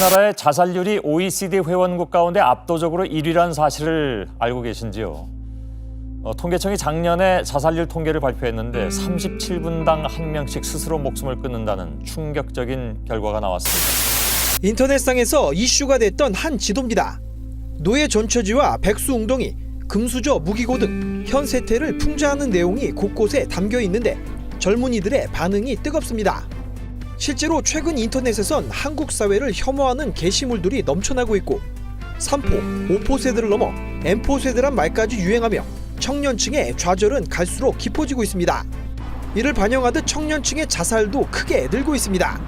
우리나라의 자살률이 OECD 회원국 가운데 압도적으로 1위라는 사실을 알고 계신지요? 통계청이 작년에 자살률 통계를 발표했는데 37분당 1명씩 스스로 목숨을 끊는다는 충격적인 결과가 나왔습니다. 인터넷상에서 이슈가 됐던 한 지도입니다. 노예 전처지와 백수웅덩이, 금수저, 무기고 등 현 세태를 풍자하는 내용이 곳곳에 담겨 있는데 젊은이들의 반응이 뜨겁습니다. 실제로 최근 인터넷에선 한국 사회를 혐오하는 게시물들이 넘쳐나고 있고 3포, 5포 세대를 넘어 M포 세대란 말까지 유행하며 청년층의 좌절은 갈수록 깊어지고 있습니다. 이를 반영하듯 청년층의 자살도 크게 늘고 있습니다.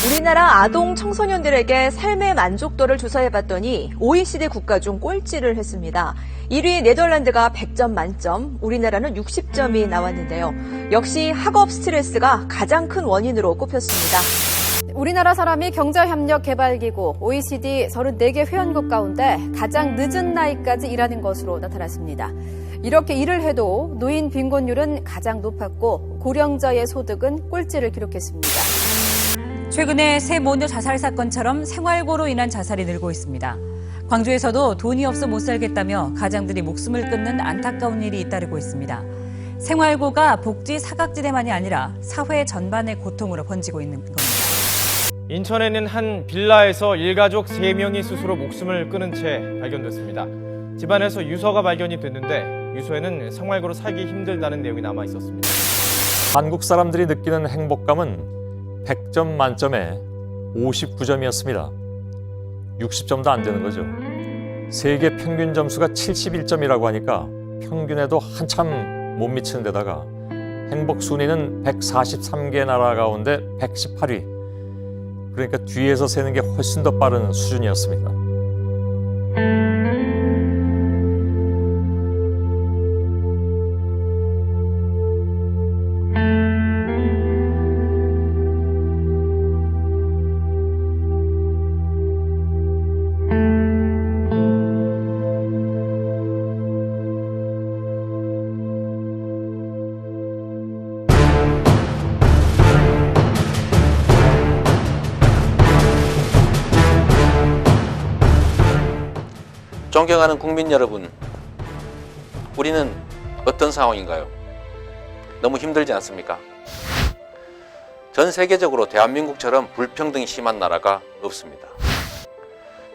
우리나라 아동 청소년들에게 삶의 만족도를 조사해봤더니 OECD 국가 중 꼴찌를 했습니다. 1위 네덜란드가 100점 만점, 우리나라는 60점이 나왔는데요. 역시 학업 스트레스가 가장 큰 원인으로 꼽혔습니다. 우리나라 사람이 경제협력개발기구 OECD 34개 회원국 가운데 가장 늦은 나이까지 일하는 것으로 나타났습니다. 이렇게 일을 해도 노인 빈곤율은 가장 높았고 고령자의 소득은 꼴찌를 기록했습니다. 최근에 새 모녀 자살 사건처럼 생활고로 인한 자살이 늘고 있습니다. 광주에서도 돈이 없어 못 살겠다며 가장들이 목숨을 끊는 안타까운 일이 잇따르고 있습니다. 생활고가 복지 사각지대만이 아니라 사회 전반의 고통으로 번지고 있는 겁니다. 인천에는 한 빌라에서 일가족 3명이 스스로 목숨을 끊은 채 발견됐습니다. 집안에서 유서가 발견이 됐는데 유서에는 생활고로 살기 힘들다는 내용이 남아 있었습니다. 한국 사람들이 느끼는 행복감은 100점 만점에 59점이었습니다. 60점도 안 되는 거죠. 세계 평균 점수가 71점이라고 하니까 평균에도 한참 못 미치는 데다가 행복 순위는 143개 나라 가운데 118위. 그러니까 뒤에서 세는 게 훨씬 더 빠른 수준이었습니다. 존경하는 국민 여러분, 우리는 어떤 상황인가요? 너무 힘들지 않습니까? 전 세계적으로 대한민국처럼 불평등이 심한 나라가 없습니다.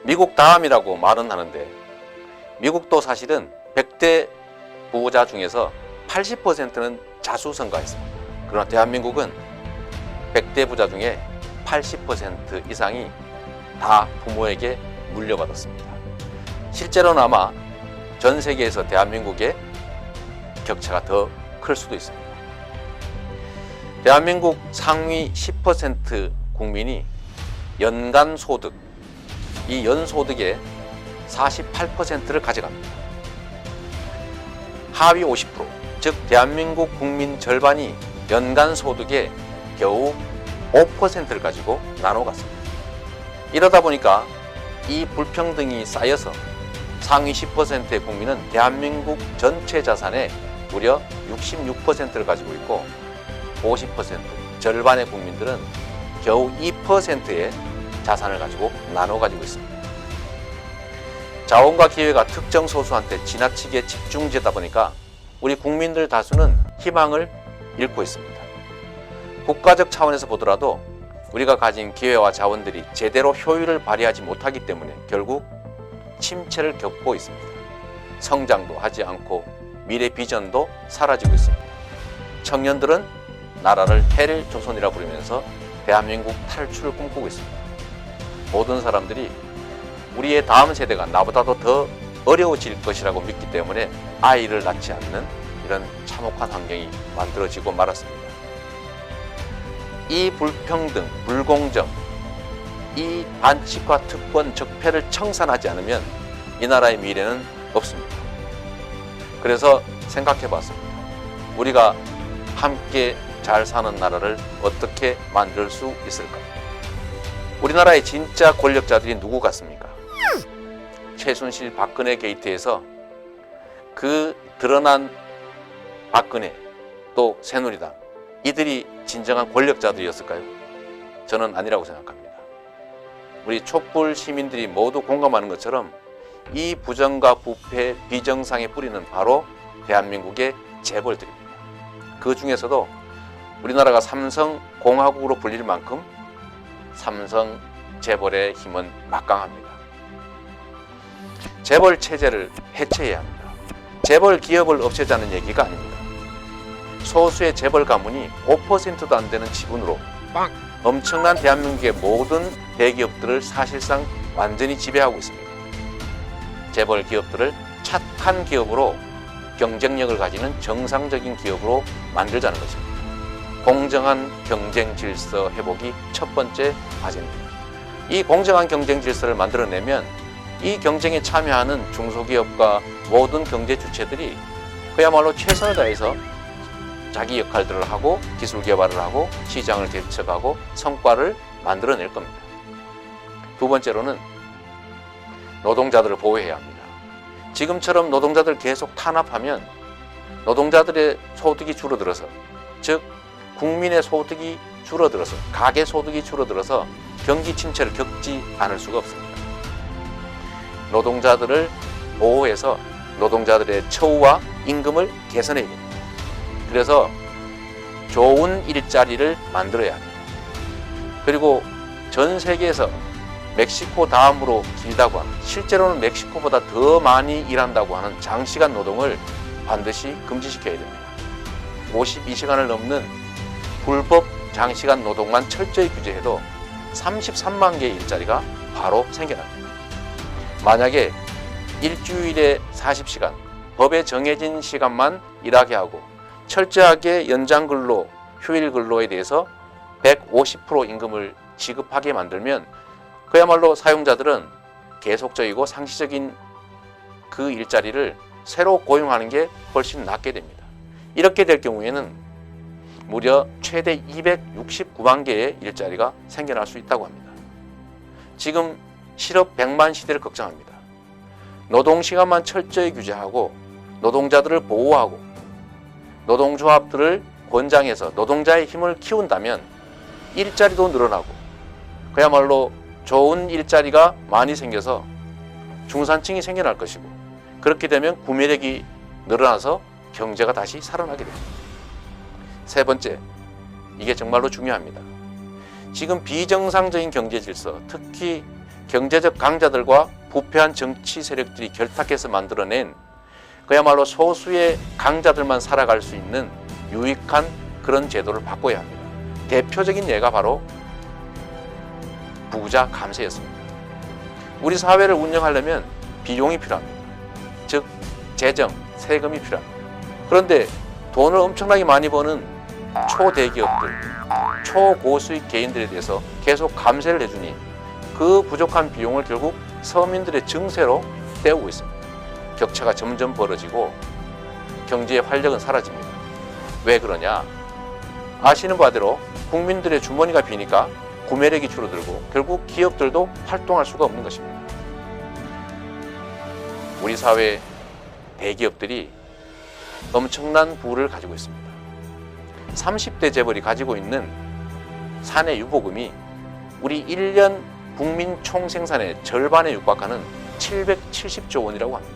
미국 다음이라고 말은 하는데 미국도 사실은 100대 부자 중에서 80%는 자수성가했습니다. 그러나 대한민국은 100대 부자 중에 80% 이상이 다 부모에게 물려받았습니다. 실제로는 아마 전 세계에서 대한민국의 격차가 더 클 수도 있습니다. 대한민국 상위 10% 국민이 연간 소득, 이 연소득의 48%를 가져갑니다. 하위 50%, 즉 대한민국 국민 절반이 연간 소득의 겨우 5%를 가지고 나눠 갔습니다. 이러다 보니까 이 불평등이 쌓여서 상위 10%의 국민은 대한민국 전체 자산의 무려 66%를 가지고 있고 50%, 절반의 국민들은 겨우 2%의 자산을 가지고 나눠 가지고 있습니다. 자원과 기회가 특정 소수한테 지나치게 집중되다 보니까 우리 국민들 다수는 희망을 잃고 있습니다. 국가적 차원에서 보더라도 우리가 가진 기회와 자원들이 제대로 효율을 발휘하지 못하기 때문에 결국 침체를 겪고 있습니다. 성장도 하지 않고 미래 비전도 사라지고 있습니다. 청년들은 나라를 헬 조선이라 부르면서 대한민국 탈출을 꿈꾸고 있습니다. 모든 사람들이 우리의 다음 세대가 나보다도 더 어려워질 것이라고 믿기 때문에 아이를 낳지 않는 이런 참혹한 환경이 만들어지고 말았습니다. 이 불평등, 불공정, 이 반칙과 특권, 적폐를 청산하지 않으면 이 나라의 미래는 없습니다. 그래서 생각해 봤습니다. 우리가 함께 잘 사는 나라를 어떻게 만들 수 있을까? 우리나라의 진짜 권력자들이 누구 같습니까? 최순실 박근혜 게이트에서 그 드러난 박근혜 또 새누리당, 이들이 진정한 권력자들이었을까요? 저는 아니라고 생각합니다. 우리 촛불 시민들이 모두 공감하는 것처럼 이 부정과 부패, 비정상의 뿌리는 바로 대한민국의 재벌들입니다. 그 중에서도 우리나라가 삼성공화국으로 불릴 만큼 삼성 재벌의 힘은 막강합니다. 재벌 체제를 해체해야 합니다. 재벌 기업을 없애자는 얘기가 아닙니다. 소수의 재벌 가문이 5%도 안 되는 지분으로 엄청난 대한민국의 모든 대기업들을 사실상 완전히 지배하고 있습니다. 재벌 기업들을 착한 기업으로 경쟁력을 가지는 정상적인 기업으로 만들자는 것입니다. 공정한 경쟁 질서 회복이 첫 번째 과제입니다. 이 공정한 경쟁 질서를 만들어내면 이 경쟁에 참여하는 중소기업과 모든 경제 주체들이 그야말로 최선을 다해서 자기 역할들을 하고 기술 개발을 하고 시장을 개척하고 성과를 만들어낼 겁니다. 두 번째로는 노동자들을 보호해야 합니다. 지금처럼 노동자들 계속 탄압하면 노동자들의 소득이 줄어들어서, 즉 국민의 소득이 줄어들어서, 가계 소득이 줄어들어서 경기 침체를 겪지 않을 수가 없습니다. 노동자들을 보호해서 노동자들의 처우와 임금을 개선해야 됩니다. 그래서 좋은 일자리를 만들어야 합니다. 그리고 전 세계에서 멕시코 다음으로 길다고 하는, 실제로는 멕시코보다 더 많이 일한다고 하는 장시간 노동을 반드시 금지시켜야 됩니다. 52시간을 넘는 불법 장시간 노동만 철저히 규제해도 33만 개의 일자리가 바로 생겨납니다. 만약에 일주일에 40시간, 법에 정해진 시간만 일하게 하고 철저하게 연장 근로, 휴일 근로에 대해서 150% 임금을 지급하게 만들면 그야말로 사용자들은 계속적이고 상시적인 그 일자리를 새로 고용하는 게 훨씬 낫게 됩니다. 이렇게 될 경우에는 무려 최대 269만 개의 일자리가 생겨날 수 있다고 합니다. 지금 실업 100만 시대를 걱정합니다. 노동시간만 철저히 규제하고 노동자들을 보호하고 노동조합들을 권장해서 노동자의 힘을 키운다면 일자리도 늘어나고 그야말로 좋은 일자리가 많이 생겨서 중산층이 생겨날 것이고, 그렇게 되면 구매력이 늘어나서 경제가 다시 살아나게 됩니다. 세 번째, 이게 정말로 중요합니다. 지금 비정상적인 경제 질서, 특히 경제적 강자들과 부패한 정치 세력들이 결탁해서 만들어낸 그야말로 소수의 강자들만 살아갈 수 있는 유익한 그런 제도를 바꿔야 합니다. 대표적인 예가 바로 부자 감세였습니다. 우리 사회를 운영하려면 비용이 필요합니다. 즉 재정, 세금이 필요합니다. 그런데 돈을 엄청나게 많이 버는 초대기업들, 초고수익 개인들에 대해서 계속 감세를 해주니 그 부족한 비용을 결국 서민들의 증세로 때우고 있습니다. 격차가 점점 벌어지고 경제의 활력은 사라집니다. 왜 그러냐? 아시는 바대로 국민들의 주머니가 비니까 구매력이 줄어들고 결국 기업들도 활동할 수가 없는 것입니다. 우리 사회 대기업들이 엄청난 부를 가지고 있습니다. 30대 재벌이 가지고 있는 사내 유보금이 우리 1년 국민 총생산의 절반에 육박하는 770조 원이라고 합니다.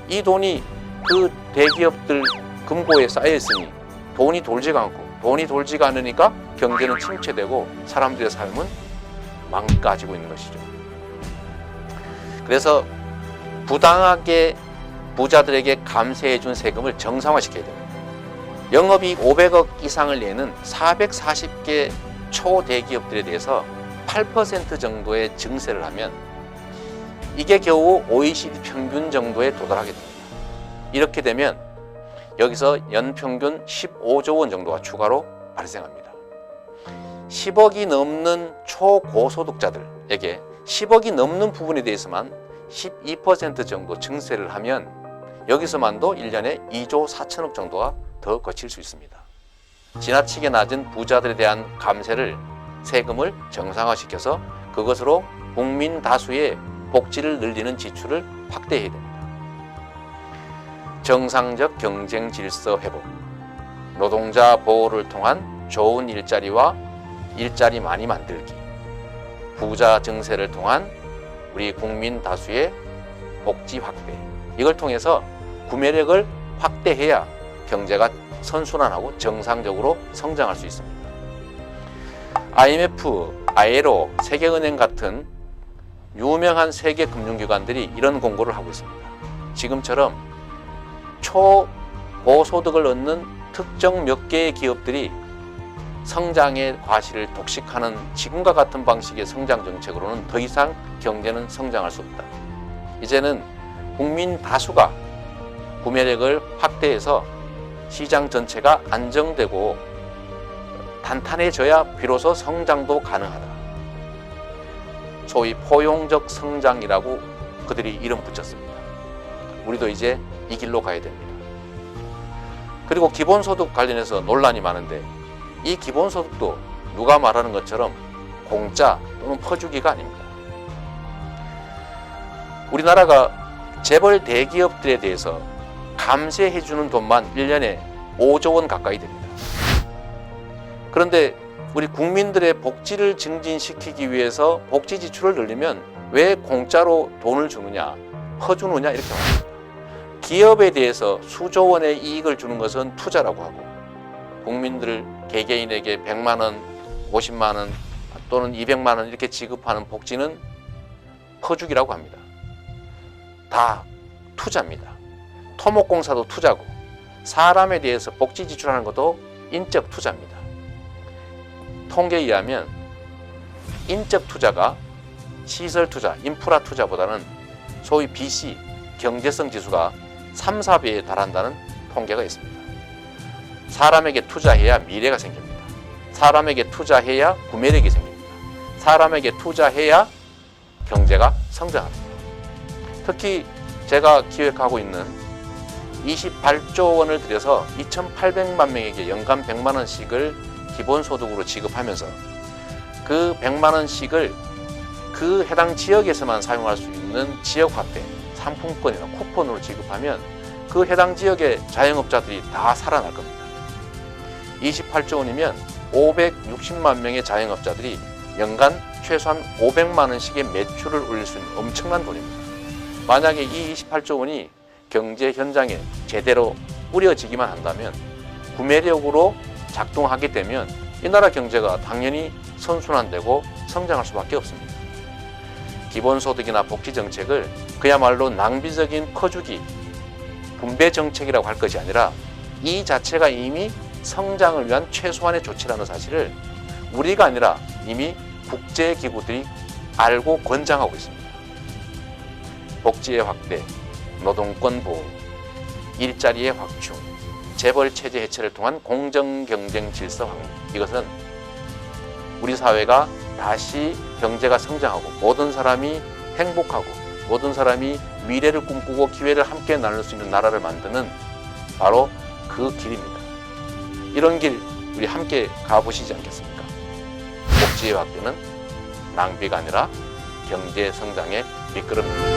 이 돈이 그 대기업들 금고에 쌓여 있으니 돈이 돌지가 않고, 돈이 돌지가 않으니까 경제는 침체되고 사람들의 삶은 망가지고 있는 것이죠. 그래서 부당하게 부자들에게 감세해준 세금을 정상화시켜야 됩니다. 영업이익 500억 이상을 내는 440개 초대기업들에 대해서 8% 정도의 증세를 하면 이게 겨우 OECD 평균 정도에 도달하게 됩니다. 이렇게 되면 여기서 연평균 15조 원 정도가 추가로 발생합니다. 10억이 넘는 초고소득자들에게 10억이 넘는 부분에 대해서만 12% 정도 증세를 하면 여기서만도 1년에 2조 4천억 정도가 더 거칠 수 있습니다. 지나치게 낮은 부자들에 대한 감세를, 세금을 정상화시켜서 그것으로 국민 다수의 복지를 늘리는 지출을 확대해야 됩니다. 정상적 경쟁 질서 회복, 노동자 보호를 통한 좋은 일자리와 일자리 많이 만들기, 부자 증세를 통한 우리 국민 다수의 복지 확대, 이걸 통해서 구매력을 확대해야 경제가 선순환하고 정상적으로 성장할 수 있습니다. IMF, ILO, 세계은행 같은 유명한 세계 금융기관들이 이런 공고를 하고 있습니다. 지금처럼 초고소득을 얻는 특정 몇 개의 기업들이 성장의 과실을 독식하는 지금과 같은 방식의 성장 정책으로는 더 이상 경제는 성장할 수 없다. 이제는 국민 다수가 구매력을 확대해서 시장 전체가 안정되고 탄탄해져야 비로소 성장도 가능하다. 소위 포용적 성장이라고 그들이 이름 붙였습니다. 우리도 이제 이 길로 가야 됩니다. 그리고 기본소득 관련해서 논란이 많은데 이 기본소득도 누가 말하는 것처럼 공짜 또는 퍼주기가 아닙니다. 우리나라가 재벌 대기업들에 대해서 감세해주는 돈만 1년에 5조 원 가까이 됩니다. 그런데 우리 국민들의 복지를 증진시키기 위해서 복지 지출을 늘리면 왜 공짜로 돈을 주느냐, 퍼주느냐 이렇게 말합니다. 기업에 대해서 수조 원의 이익을 주는 것은 투자라고 하고 국민들 개개인에게 100만 원, 50만 원 또는 200만 원 이렇게 지급하는 복지는 퍼주기라고 합니다. 다 투자입니다. 토목공사도 투자고 사람에 대해서 복지 지출하는 것도 인적 투자입니다. 통계에 의하면 인적 투자가 시설 투자, 인프라 투자보다는 소위 BC, 경제성 지수가 3, 4배에 달한다는 통계가 있습니다. 사람에게 투자해야 미래가 생깁니다. 사람에게 투자해야 구매력이 생깁니다. 사람에게 투자해야 경제가 성장합니다. 특히 제가 기획하고 있는 28조 원을 들여서 2,800만 명에게 연간 100만 원씩을 기본소득으로 지급하면서 그 100만 원씩을 그 해당 지역에서만 사용할 수 있는 지역화폐, 상품권이나 쿠폰으로 지급하면 그 해당 지역의 자영업자들이 다 살아날 겁니다. 28조 원이면 560만 명의 자영업자들이 연간 최소한 500만 원씩의 매출을 올릴 수 있는 엄청난 돈입니다. 만약에 이 28조 원이 경제 현장에 제대로 뿌려지기만 한다면 구매력으로 작동하게 되면 이 나라 경제가 당연히 선순환되고 성장할 수밖에 없습니다. 기본소득이나 복지정책을 그야말로 낭비적인 퍼주기, 분배 정책이라고 할 것이 아니라 이 자체가 이미 성장을 위한 최소한의 조치라는 사실을 우리가 아니라 이미 국제기구들이 알고 권장하고 있습니다. 복지의 확대, 노동권 보호, 일자리의 확충, 재벌 체제 해체를 통한 공정 경쟁 질서 확립, 이것은 우리 사회가 다시 경제가 성장하고 모든 사람이 행복하고 모든 사람이 미래를 꿈꾸고 기회를 함께 나눌 수 있는 나라를 만드는 바로 그 길입니다. 이런 길 우리 함께 가보시지 않겠습니까? 복지의 확대는 낭비가 아니라 경제 성장의 밑거름입니다.